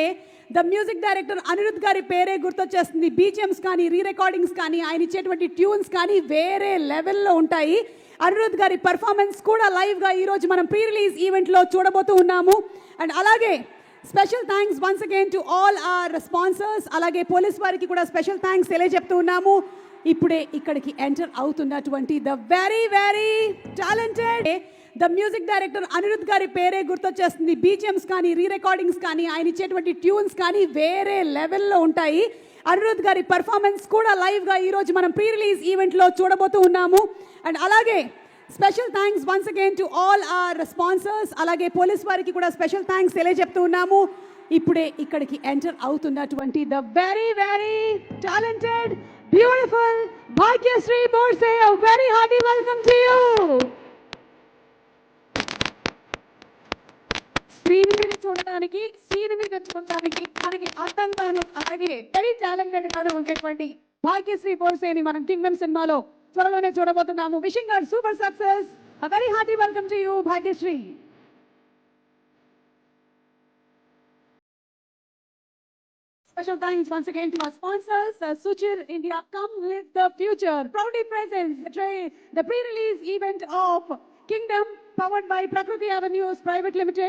The music director Anirudh గారి పేరే గుర్తొచ్చేస్తుంది. BGMs కానీ రీ రికార్డింగ్స్ కానీ ఆయన ఇచ్చేటువంటి ట్యూన్స్ కానీ వేరే లెవెల్లో ఉంటాయి. అనిరుద్ గారి పర్ఫార్మెన్స్ కూడా లైవ్గా ఈరోజు మనం ప్రీ రిలీజ్ ఈవెంట్లో చూడబోతూ ఉన్నాము. అండ్ అలాగే special thanks once again to all are sponsors. అలాగే పోలీస్ వారికి కూడా స్పెషల్ థ్యాంక్స్ తెలియజెప్తూ ఉన్నాము. ఇప్పుడే ఇక్కడికి ఎంటర్ అవుతున్నటువంటి the very very talented the music director Anirudh గారి పేరే గుర్తొచ్చేస్తుంది. బీజిఎమ్స్ కానీ రీ రికార్డింగ్స్ కానీ ఆయన ఇచ్చేటువంటి ట్యూన్స్ కానీ వేరే లెవెల్లో ఉంటాయి. అనిరుద్ గారి పర్ఫార్మెన్స్ కూడా లైవ్గా ఈరోజు మనం ప్రీ రిలీజ్ ఈవెంట్లో చూడబోతూ ఉన్నాము. అండ్ అలాగే special thanks once again to all are sponsors. అలాగే పోలీస్ వారికి కూడా స్పెషల్ థ్యాంక్స్ తెలియజెప్తూ ఉన్నాము. ఇప్పుడే ఇక్కడికి ఎంటర్ అవుతున్నటువంటి the very very talented beautiful Bhagyashri Borse. a very hearty welcome to you. Screen మీద చూడడానికి సీన్ మీద చూడడానికి మనకి అర్థంగాను అలాగే వెరీ టాలెంటెడ్ గాను ఉండేటువంటి భాగ్యశ్రీ బోర్సేని మనం కింగ్డమ్ సినిమాలో త్వరలోనే చూడబోతున్నాము. Wishing her super success. a very hearty welcome to you Bhagyashri. Special thanks once again to our sponsors, Suchir India. Come with the future. Proudly presents the pre-release event of Kingdom, powered by Prakriti Avenues Private Limited.